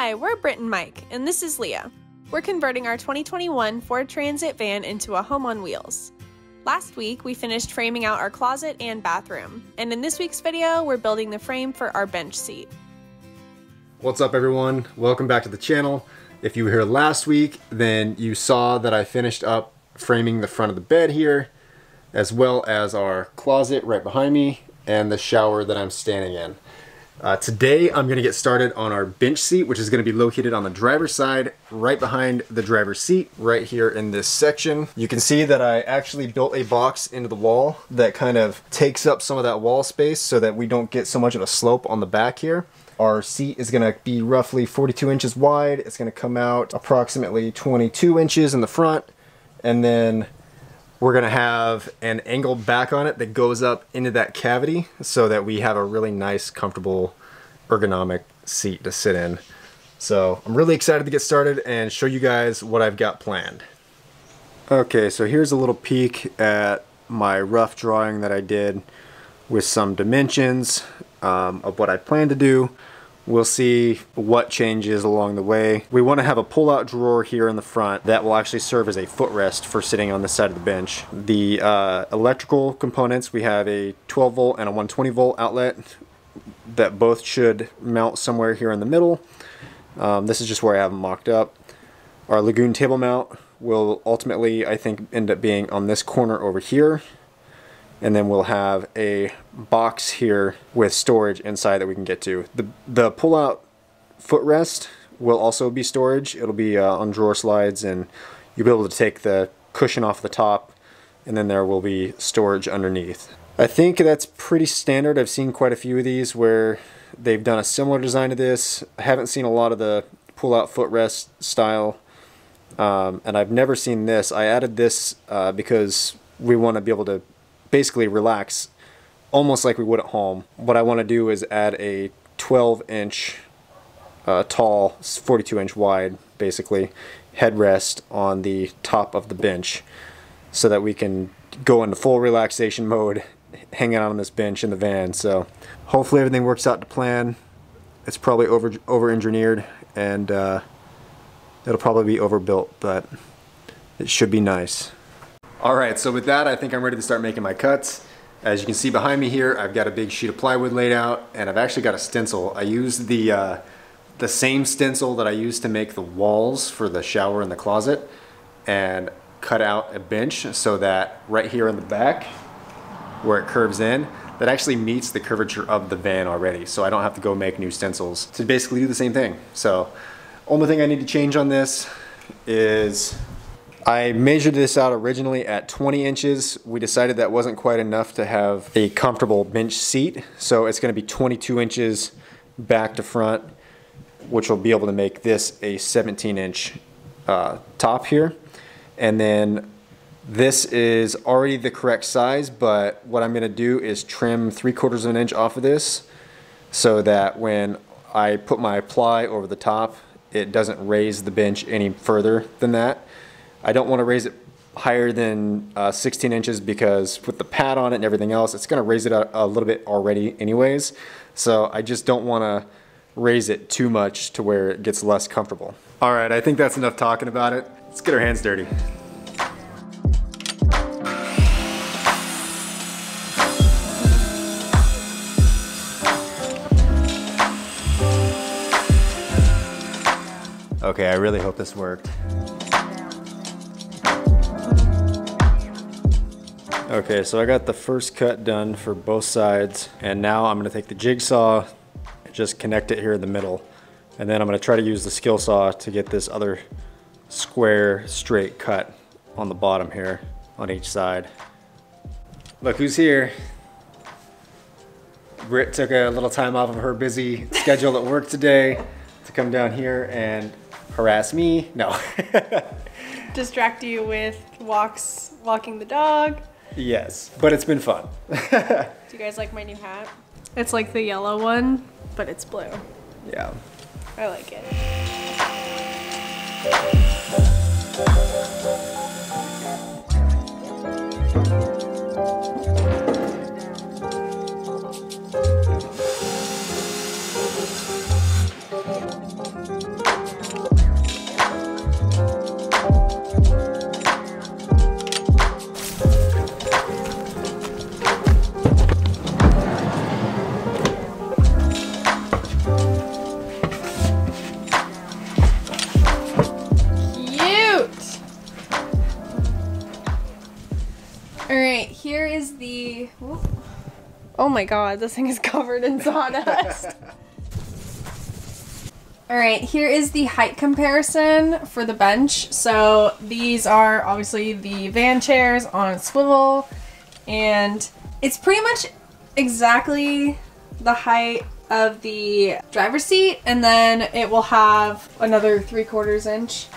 Hi, we're Britt and Mike, and this is Leah. We're converting our 2021 Ford Transit van into a home on wheels. Last week, we finished framing out our closet and bathroom, and in this week's video, we're building the frame for our bench seat. What's up everyone? Welcome back to the channel. If you were here last week, then you saw that I finished up framing the front of the bed here, as well as our closet right behind me, and the shower that I'm standing in. Today I'm going to get started on our bench seat, which is going to be located on the driver's side, right behind the driver's seat, right here in this section. You can see that I actually built a box into the wall that kind of takes up some of that wall space so that we don't get so much of a slope on the back here. Our seat is going to be roughly 42 inches wide. It's going to come out approximately 22 inches in the front, and then we're going to have an angled back on it that goes up into that cavity so that we have a really nice, comfortable, ergonomic seat to sit in. So I'm really excited to get started and show you guys what I've got planned. Okay, so here's a little peek at my rough drawing that I did with some dimensions of what I plan to do. We'll see what changes along the way. We want to have a pull-out drawer here in the front that will actually serve as a footrest for sitting on this side of the bench. The electrical components, we have a 12 volt and a 120 volt outlet that both should mount somewhere here in the middle. This is just where I have them mocked up. Our Lagun table mount will ultimately, I think, end up being on this corner over here. And then we'll have a box here with storage inside that we can get to. The pull-out footrest will also be storage. It'll be on drawer slides, and you'll be able to take the cushion off the top, and then there will be storage underneath. I think that's pretty standard. I've seen quite a few of these where they've done a similar design to this. I haven't seen a lot of the pull-out footrest style, and I've never seen this. I added this because we want to be able to basically relax almost like we would at home. What I want to do is add a 12-inch tall, 42-inch wide, basically, headrest on the top of the bench so that we can go into full relaxation mode hanging out on this bench in the van. So hopefully everything works out to plan. It's probably over-engineered, and it'll probably be overbuilt, but it should be nice. Alright, so with that, I think I'm ready to start making my cuts. As you can see behind me here, I've got a big sheet of plywood laid out, and I've actually got a stencil. I used the same stencil that I used to make the walls for the shower and the closet, and cut out a bench so that right here in the back, where it curves in, that actually meets the curvature of the van already, so I don't have to go make new stencils to basically do the same thing. So, only thing I need to change on this is I measured this out originally at 20 inches. We decided that wasn't quite enough to have a comfortable bench seat, so it's going to be 22 inches back to front, which will be able to make this a 17-inch top here. And then this is already the correct size, but what I'm going to do is trim 3/4 of an inch off of this so that when I put my ply over the top, it doesn't raise the bench any further than that. I don't want to raise it higher than 16 inches because with the pad on it and everything else, it's going to raise it a little bit already anyways. So I just don't want to raise it too much to where it gets less comfortable. All right, I think that's enough talking about it. Let's get our hands dirty. Okay, I really hope this worked. Okay, so I got the first cut done for both sides, and now I'm going to take the jigsaw and just connect it here in the middle. And then I'm going to try to use the skill saw to get this other square, straight cut on the bottom here on each side. Look who's here. Britt took a little time off of her busy schedule at work today to come down here and harass me. No. Distract you with walking the dog. Yes, but it's been fun. Do you guys like my new hat? It's like the yellow one, but it's blue. Yeah. I like it. Alright, here is the... Oh my god, this thing is covered in sawdust. Alright, here is the height comparison for the bench. So these are obviously the van chairs on a swivel, and it's pretty much exactly the height of the driver's seat, and then it will have another 3/4 inch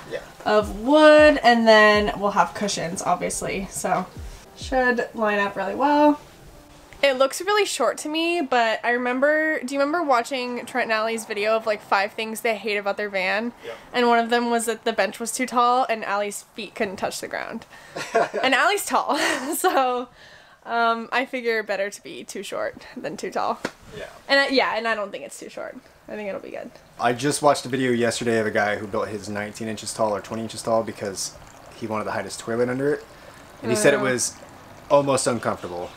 of wood, and then we'll have cushions, obviously, so should line up really well. It looks really short to me, but I remember, do you remember watching Trent and Allie's video of like 5 things they hate about their van? Yep. And one of them was that the bench was too tall and Allie's feet couldn't touch the ground. And Allie's tall, so I figure better to be too short than too tall. Yeah. And I don't think it's too short. I think it'll be good. I just watched a video yesterday of a guy who built his 19 inches tall or 20 inches tall because he wanted to hide his toilet under it. And he said it was almost uncomfortable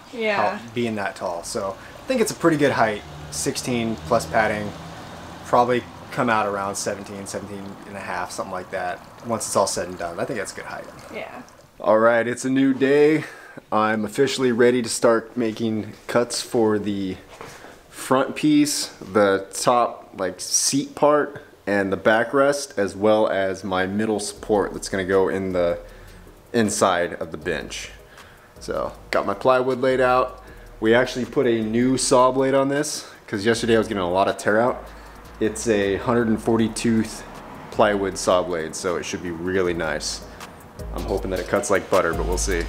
being that tall. So I think it's a pretty good height. 16 plus padding. Probably come out around 17 and a half, something like that. Once it's all said and done. I think that's a good height. Yeah. Alright, it's a new day. I'm officially ready to start making cuts for the front piece, the top like seat part, and the backrest, as well as my middle support that's going to go in the inside of the bench. So got my plywood laid out. We actually put a new saw blade on this because yesterday I was getting a lot of tear out. It's a 140 tooth plywood saw blade, so it should be really nice. I'm hoping that it cuts like butter, but we'll see.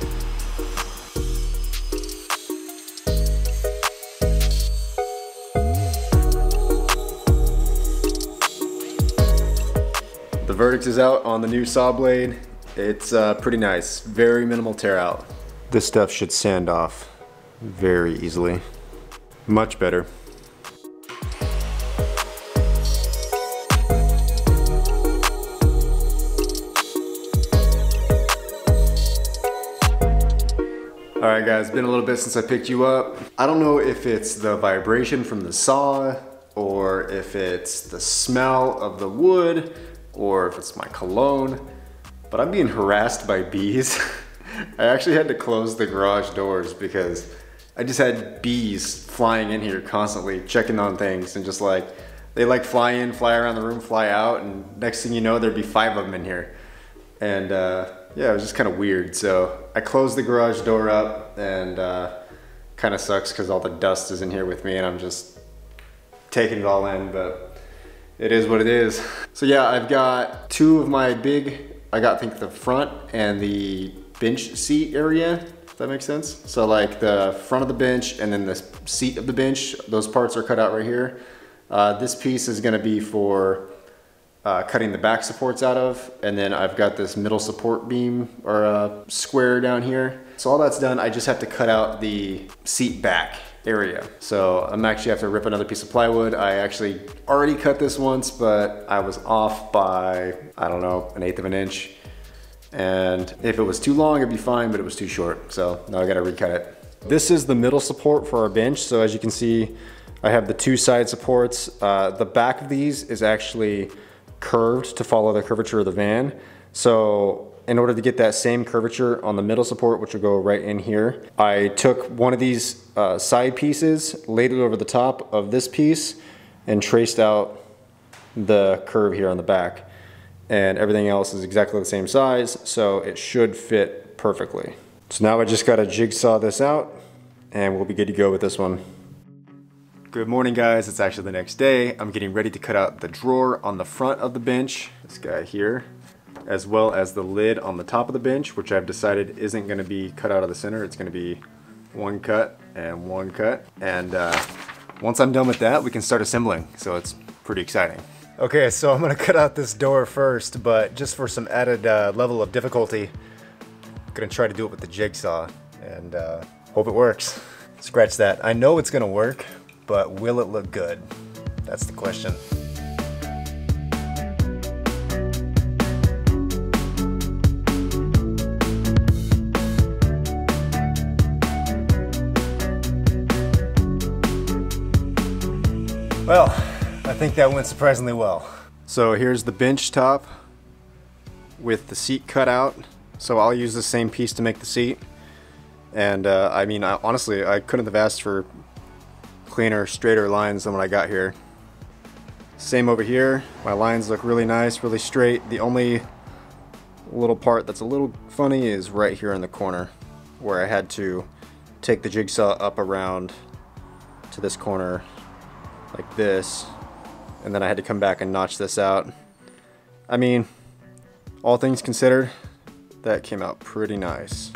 The verdict is out on the new saw blade. It's pretty nice, very minimal tear out. This stuff should sand off very easily. Much better. Alright guys, it's been a little bit since I picked you up. I don't know if it's the vibration from the saw, or if it's the smell of the wood, or if it's my cologne, but I'm being harassed by bees. I actually had to close the garage doors because I just had bees flying in here constantly, checking on things, and just like, they like fly in, fly around the room, fly out, and next thing you know, there'd be 5 of them in here. And yeah, it was just kind of weird. So I closed the garage door up, and kind of sucks because all the dust is in here with me and I'm just taking it all in, but it is what it is. So yeah, I've got 2 of my I think the front and the bench seat area, if that makes sense. So like the front of the bench and then the seat of the bench, those parts are cut out right here. This piece is gonna be for cutting the back supports out of, and then I've got this middle support beam or square down here. So all that's done, I just have to cut out the seat back area. So I'm actually have to rip another piece of plywood. I actually already cut this once, but I was off by, I don't know, 1/8 of an inch. And if it was too long, it'd be fine, but it was too short. So now I gotta recut it. This is the middle support for our bench. So as you can see, I have the 2 side supports. The back of these is actually curved to follow the curvature of the van. So in order to get that same curvature on the middle support, which will go right in here, I took one of these side pieces, laid it over the top of this piece, and traced out the curve here on the back. And everything else is exactly the same size, so it should fit perfectly. So now I just gotta jigsaw this out, and we'll be good to go with this one. Good morning guys, it's actually the next day. I'm getting ready to cut out the drawer on the front of the bench, this guy here, as well as the lid on the top of the bench, which I've decided isn't gonna be cut out of the center. It's gonna be 1 cut and 1 cut. And once I'm done with that, we can start assembling. So it's pretty exciting. Okay, so I'm gonna cut out this door first, but just for some added level of difficulty, I'm gonna try to do it with the jigsaw and hope it works. Scratch that. I know it's gonna work, but will it look good? That's the question. think that went surprisingly well. So here's the bench top with the seat cut out. So I'll use the same piece to make the seat. And I mean, honestly, I couldn't have asked for cleaner, straighter lines than what I got here. Same over here. My lines look really nice, really straight. The only little part that's a little funny is right here in the corner, where I had to take the jigsaw up around to this corner like this, and then I had to come back and notch this out. I mean, all things considered, that came out pretty nice.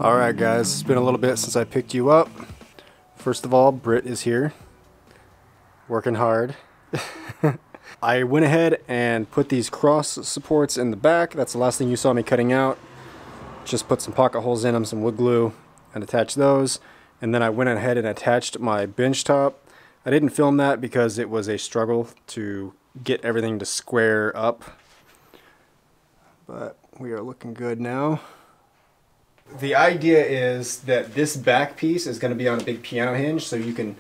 Alright guys, it's been a little bit since I picked you up. First of all, Britt is here, working hard. I went ahead and put these cross supports in the back. That's the last thing you saw me cutting out. Just put some pocket holes in them, some wood glue, and attached those. And then I went ahead and attached my bench top. I didn't film that because it was a struggle to get everything to square up. But we are looking good now. The idea is that this back piece is going to be on a big piano hinge, so you can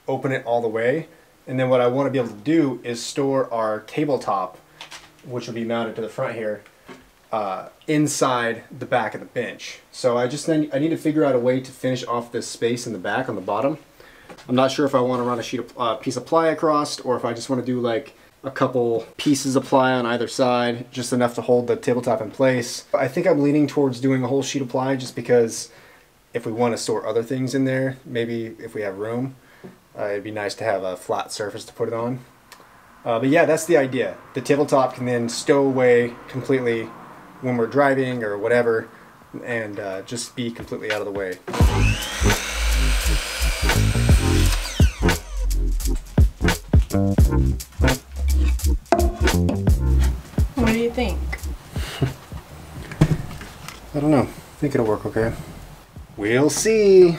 open it all the way. And then what I want to be able to do is store our tabletop, which will be mounted to the front here, inside the back of the bench. So I need to figure out a way to finish off this space in the back on the bottom. I'm not sure if I want to run a piece of ply across, or if I just want to do like a couple pieces of ply on either side, just enough to hold the tabletop in place. I think I'm leaning towards doing a whole sheet of ply, just because if we want to store other things in there, maybe if we have room, it'd be nice to have a flat surface to put it on. But yeah, that's the idea. The tabletop can then stow away completely when we're driving or whatever, and just be completely out of the way. What do you think? I don't know. I think it'll work okay. We'll see.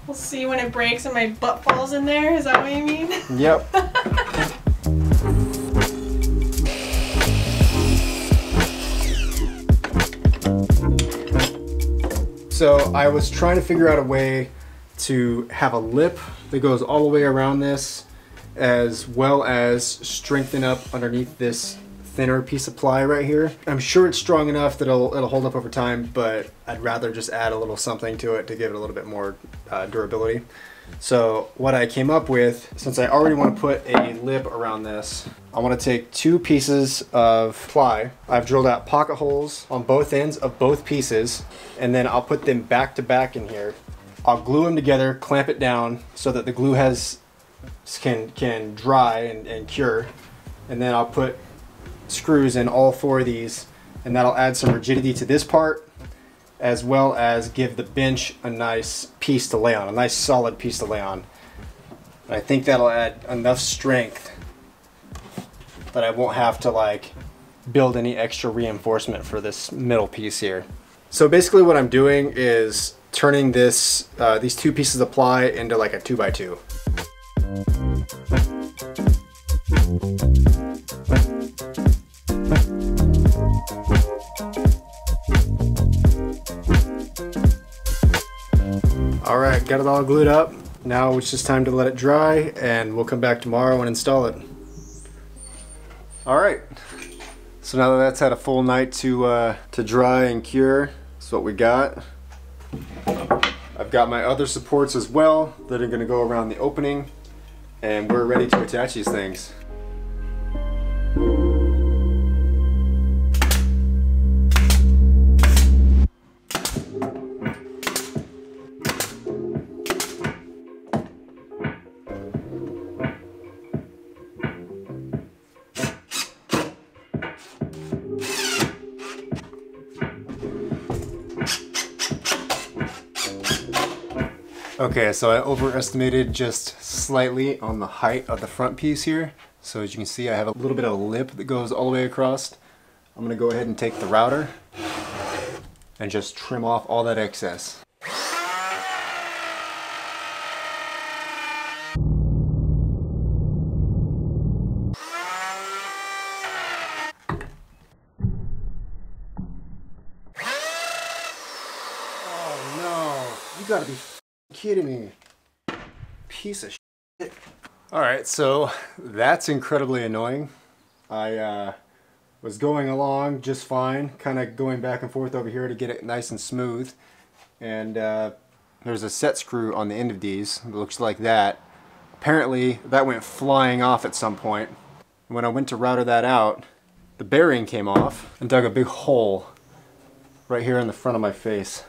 We'll see when it breaks and my butt falls in there. Is that what you mean? Yep. So I was trying to figure out a way to have a lip that goes all the way around this, as well as strengthen up underneath this thinner piece of ply right here. I'm sure it's strong enough that it'll hold up over time, but I'd rather just add a little something to it to give it a little bit more durability. So what I came up with, since I already want to put a lip around this, I want to take two pieces of ply. I've drilled out pocket holes on both ends of both pieces, and then I'll put them back to back in here. I'll glue them together, clamp it down so that the glue can dry and cure, and then I'll put screws in all four of these, and that'll add some rigidity to this part, as well as give the bench a nice piece to lay on, a nice solid piece to lay on. And I think that'll add enough strength that I won't have to like build any extra reinforcement for this middle piece here. So basically what I'm doing is turning this these two pieces of ply into like a 2x2. Alright, got it all glued up. Now it's just time to let it dry, and we'll come back tomorrow and install it. Alright, so now that that's had a full night to dry and cure, that's what we got. I've got my other supports as well that are going to go around the opening, and we're ready to attach these things. Okay, so I overestimated just slightly on the height of the front piece here. So as you can see, I have a little bit of a lip that goes all the way across. I'm gonna go ahead and take the router and just trim off all that excess. Oh no, you gotta be kidding me. Piece of shit. Alright, so that's incredibly annoying. I was going along just fine, kind of going back and forth over here to get it nice and smooth. And there's a set screw on the end of these. It looks like that. Apparently that went flying off at some point. When I went to router that out, the bearing came off and dug a big hole right here in the front of my face.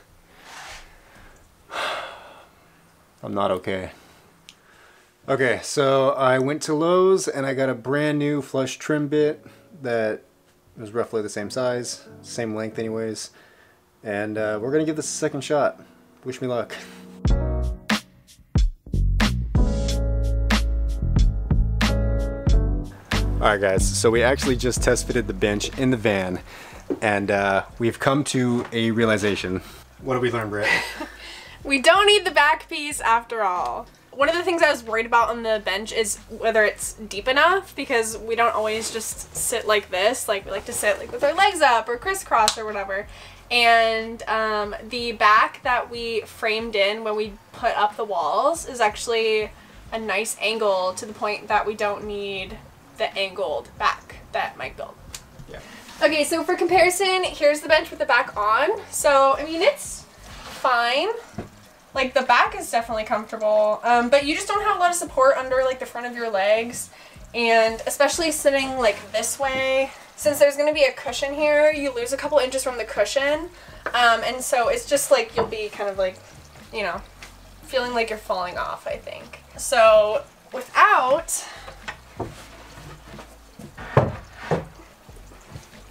I'm not okay. Okay, so I went to Lowe's and I got a brand new flush trim bit that was roughly the same size, same length anyways. And we're gonna give this a second shot. Wish me luck. Alright guys, so we actually just test fitted the bench in the van and we've come to a realization. What did we learn, Britt? We don't need the back piece after all. One of the things I was worried about on the bench is whether it's deep enough, because we don't always just sit like this. Like, we like to sit like with our legs up or crisscross or whatever. And the back that we framed in when we put up the walls is actually a nice angle to the point that we don't need the angled back that Mike built. Yeah. Okay, so for comparison, here's the bench with the back on. So, I mean, it's fine. Like, the back is definitely comfortable, but you just don't have a lot of support under, like, the front of your legs, and especially sitting, like, this way, since there's going to be a cushion here, you lose a couple inches from the cushion, and so it's just, like, you'll be kind of, like, you know, feeling like you're falling off, I think. So, without...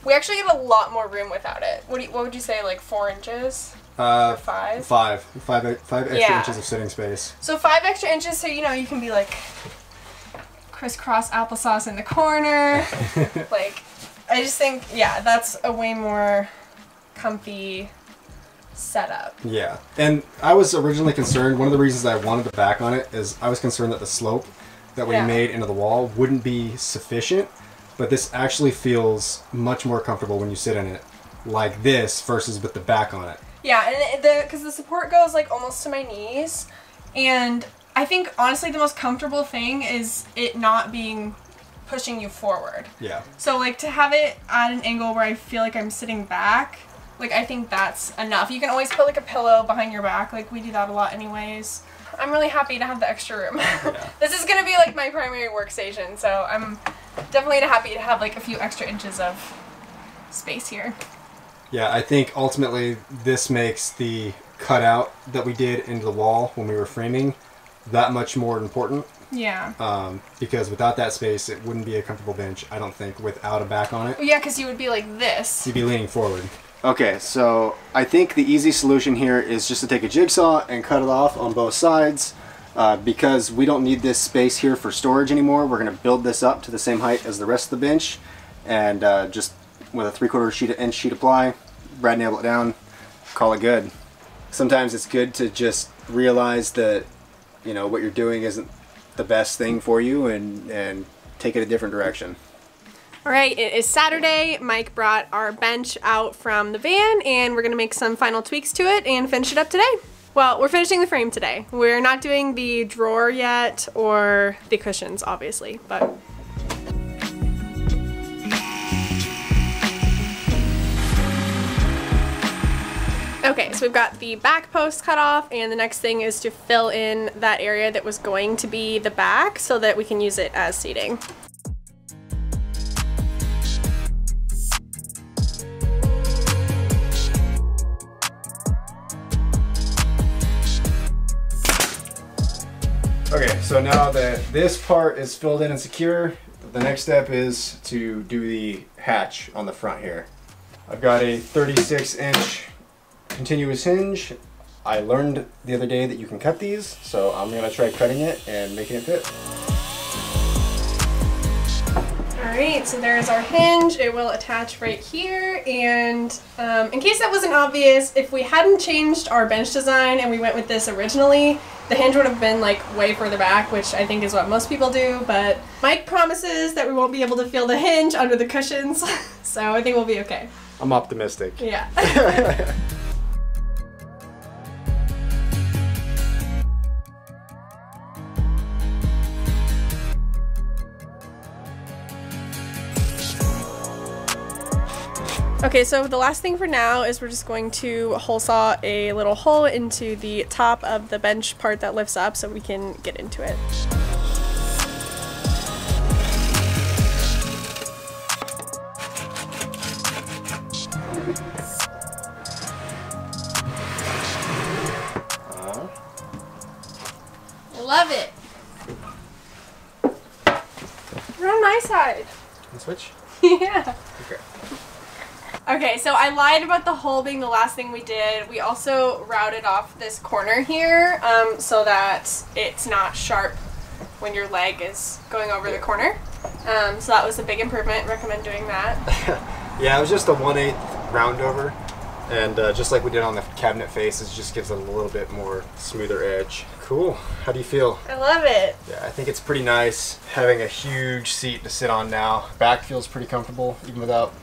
We actually get a lot more room without it. What would you say, like 4 inches? Or 5? Five extra inches of sitting space. So 5 extra inches, so you know you can be like crisscross applesauce in the corner. Like, I just think, yeah, that's a way more comfy setup. Yeah, and I was originally concerned, one of the reasons I wanted the back on it is I was concerned that the slope that we made into the wall wouldn't be sufficient, but this actually feels much more comfortable when you sit in it like this versus with the back on it. Yeah, and because the support goes like almost to my knees, and I think honestly the most comfortable thing is it not being pushing you forward. Yeah. So like to have it at an angle where I feel like I'm sitting back, like I think that's enough. You can always put like a pillow behind your back, like we do that a lot anyways. I'm really happy to have the extra room. Yeah. This is gonna be like my primary workstation, so I'm definitely happy to have like a few extra inches of space here. Yeah, I think ultimately this makes the cutout that we did into the wall when we were framing that much more important. Yeah. Because without that space, it wouldn't be a comfortable bench, I don't think, without a back on it. Well, yeah, because you would be like this. You'd be leaning forward. Okay, so I think the easy solution here is just to take a jigsaw and cut it off on both sides. Because we don't need this space here for storage anymore, we're going to build this up to the same height as the rest of the bench. And just with a 3/4 inch sheet of ply, brad nail it down, call it good. Sometimes it's good to just realize that, you know, what you're doing isn't the best thing for you and take it a different direction. All right, it is Saturday. Mike brought our bench out from the van and we're gonna make some final tweaks to it and finish it up today. Well, we're finishing the frame today. We're not doing the drawer yet or the cushions, obviously, but okay, so we've got the back post cut off, and the next thing is to fill in that area that was going to be the back so that we can use it as seating. Okay, so now that this part is filled in and secure, the next step is to do the hatch on the front here. I've got a 36-inch continuous hinge. I learned the other day that you can cut these, so I'm gonna try cutting it and making it fit. Alright, so there's our hinge. It will attach right here, and in case that wasn't obvious, if we hadn't changed our bench design and we went with this originally, the hinge would have been like way further back, which I think is what most people do, but Mike promises that we won't be able to feel the hinge under the cushions, so I think we'll be okay. I'm optimistic. Yeah. Okay, so the last thing for now is we're just going to hole saw a little hole into the top of the bench part that lifts up so we can get into it. Love it! You're on my side. Can switch? Yeah. Okay. Okay, so I lied about the hole being the last thing we did. We also routed off this corner here so that it's not sharp when your leg is going over the corner. So that was a big improvement. Recommend doing that. Yeah, it was just a 1/8 round over, and just like we did on the cabinet face, it just gives it a little bit more smoother edge. Cool. How do you feel? I love it. Yeah, I think it's pretty nice having a huge seat to sit on now. Back feels pretty comfortable even without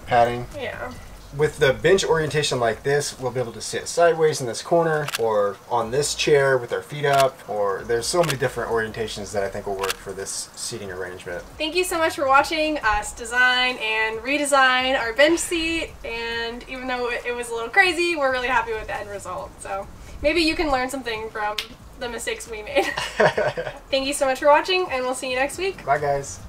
padding. Yeah. With the bench orientation like this, we'll be able to sit sideways in this corner or on this chair with our feet up, or there's so many different orientations that I think will work for this seating arrangement. Thank you so much for watching us design and redesign our bench seat, and even though it was a little crazy, we're really happy with the end result. So maybe you can learn something from the mistakes we made. Thank you so much for watching, and we'll see you next week. Bye guys.